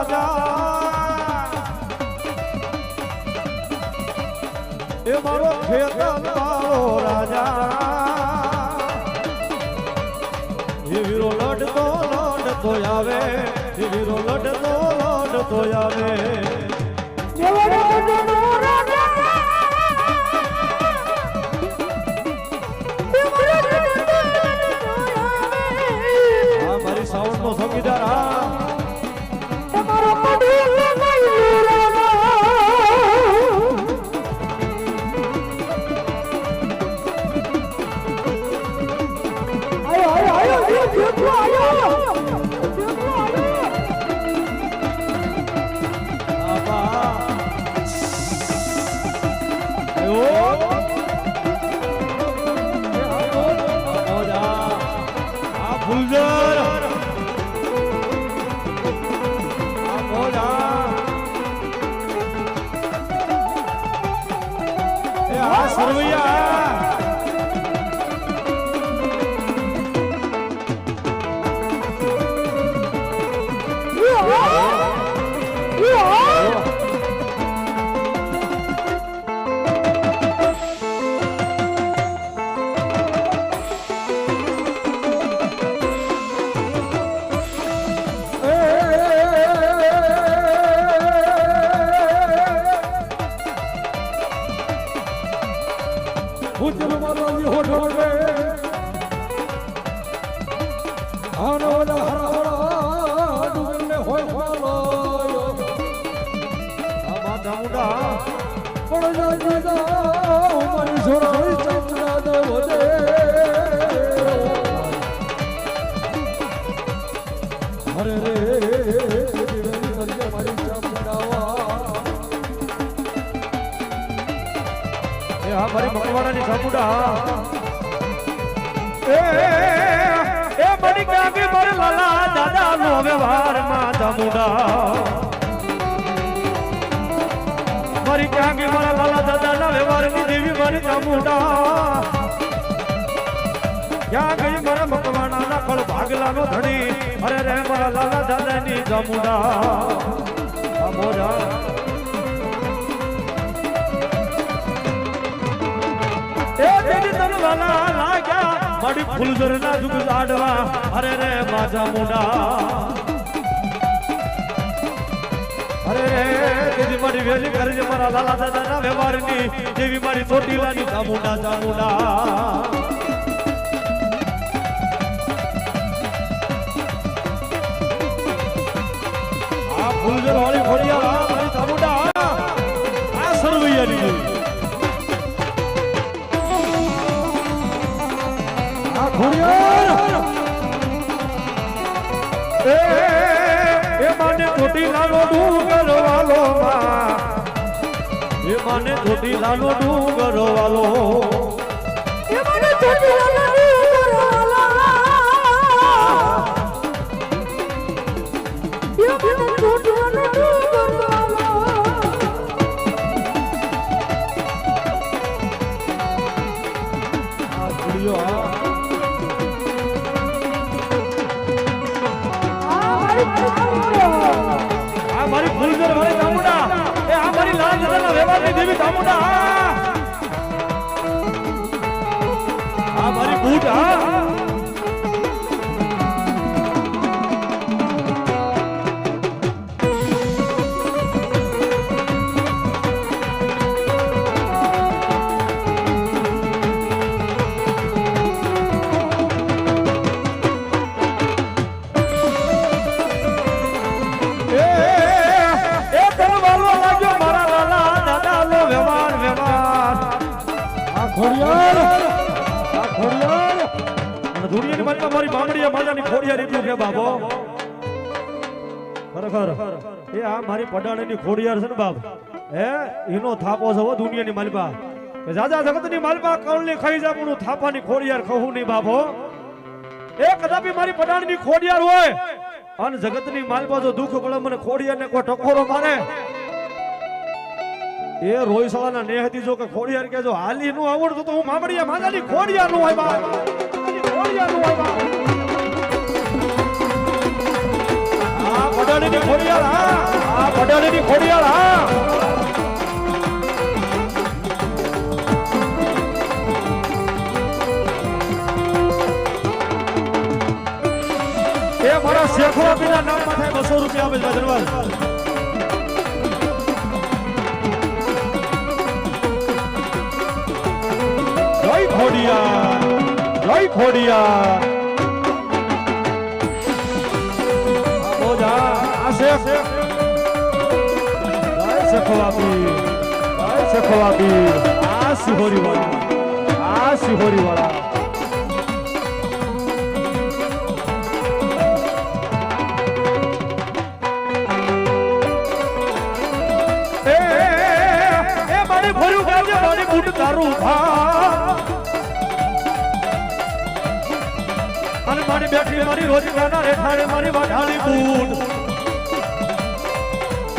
રાજા એ મારો ખેતન મારો રાજા એ વીરો લડતો આવે એ વીરો લડતો આવે મારી સાઉન્ડ નો સંગીતદાર મારી મકવાડાની સામુડા એ મણી કાગી મારે લાલા દાદા નો વ્યવહાર માં સામુડા મારી કાગી મારા લાલા દાદા ના વ્યવહાર ની દેવી મારી સામુડા ક્યાં ગઈ મારા મકવાડા ના ફળ ભાગલા નો ધણી અરે રે મારા લાલા દાદા ની સામુડા મોજા મારી ફૂલઝર ના જુગ લાડવા અરે રે માજા મુંડા અરે રે તેજી મારી વેલી કરજે મારા લાલા દાદા ના વ્યવહાર ની જેવી મારી ચોટીલા ની ચામુંડા ચામુંડા આ ફૂલઝર વાળી ખોડિયા મારી ચામુંડા આ સરવૈયા ની એ માને છોટી લાલો ડુંગર વાલો એ માને છોટી લાલો ડુંગર વાલો એ માને છોટી લાલો ડુંગર વાલો એ માને છોટી લાલો ડુંગર વાલો આ ગુડિયો આ મારી ફૂલઝર વાળી ચામુંડા એ આ મારી લાલ દાદાના વ્યવહારની દેવી ચામુંડા આ મારી બૂટ દુનિયાની મારી મારી બામડીએ માજાની ખોડિયાર એટલું કે બાબો ખરેખર એ આ મારી પડાણીની ખોડિયાર છે ને બાપ હે એનો થાપો છે હો દુનિયાની માલપા કે જાજા જગતની માલપા કળની ખાઈ જા પણ થાપાની ખોડિયાર કહું નહીં બાપો એ કદાપી મારી પડાણીની ખોડિયાર હોય અને જગતની માલપા જો દુઃખ પડે મને ખોડિયારને કોઈ ટકોરો મારે એ રોયસાળાના નેહતી જો કે ખોડિયાર કે જો હાલી નું આવડતું તો હું મામડિયા માજાની ખોડિયાર નું હોય બા ખોડિયાર નું હોય બા આ પડાણીની ખોડિયાર આ પડાણીની ખોડિયાર એ મારા શેખો આપીના નામમાં થાય 200 રૂપિયા આપે ધન્યવાદ જય ખોડિયાર બોજા આ શેખ જય શેખો આપી આ સિહોરી વાળા ભર્યું ગાજે મારી બૂટ તારું ભા અને મારી બેઠી મારી રોજગારના રેઠાડે મારી વાઢાળી બૂટ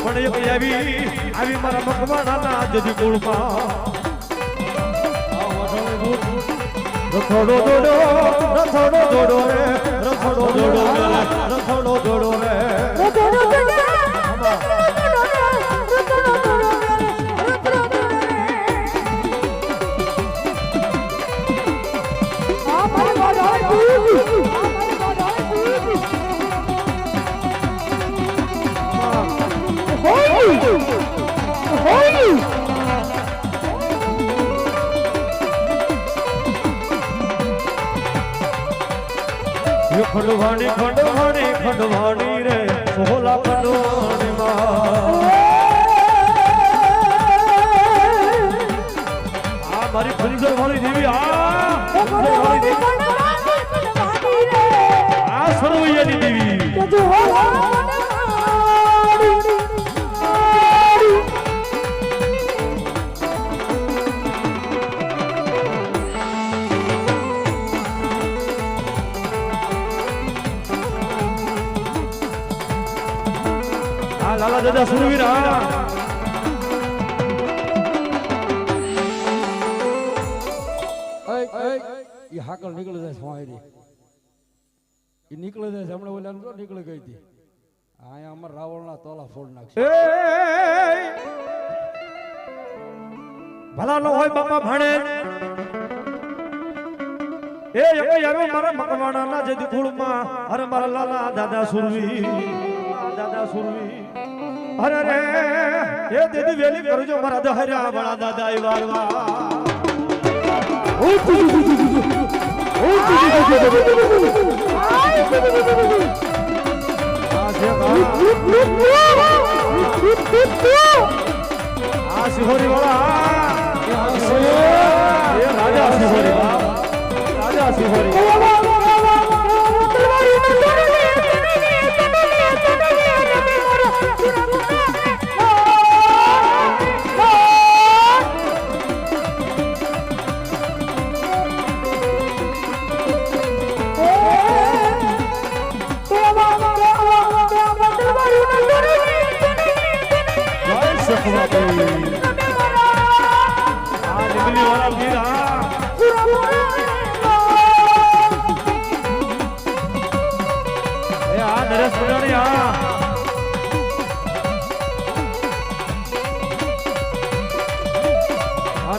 પણ એક આવી મારા મકવાણાના જજી કુળમાં રથોડો દોડો રે રથોડો દોડો રે ખંડવાણી રે સોલા ખંડવાણી આ મારી ખંજર વાળી દેવી આ સરોૈયાની દેવી લાલા દાદા સુરવીર એ હાકલ નીકળી જાય સોયરી એ નીકળી જાય હમણાં ઓલા તો નીકળી ગઈ હતી આયા અમાર રાવણના તોલા ફોડ નાખશે ભલા નો હોય બાપા ભાણે એ યાર મારા મકવાણાના જે દીકુળમાં અરે મારા લાલા દાદા સુરવીર અરે રે એ દીદી વેલી કરજો મારા દહર્યા વાળા દાદા એ વારવા આ સિહોરી વાળા એ રાજા સિહોરી નરેશ પડાણી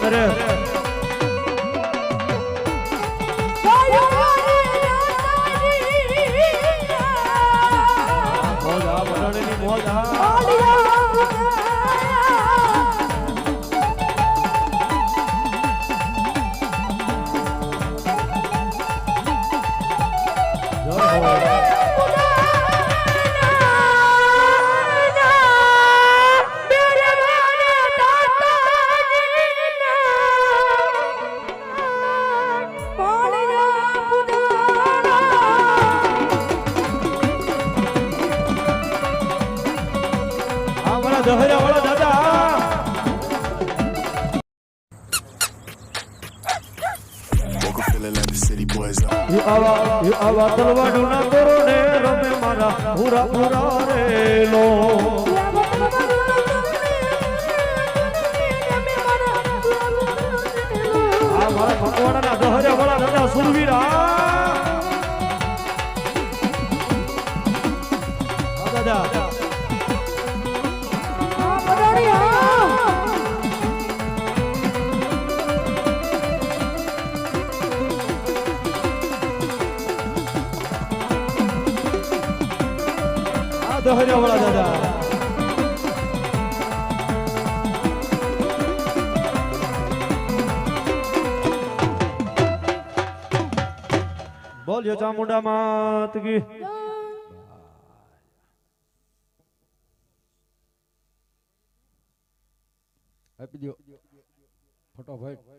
નરેશ દહરા વાળા દાદા આવા તલવાડું ના તોરણે રમે મારા પૂરા પૂરા રેલો આ મારા ભગવાનના દહરા વાળા દાદા સુરવીરા દાદા ફર્યા વળા દાદા બોલ્યો ચામુંડા માત કી આપી દો ફટાફટ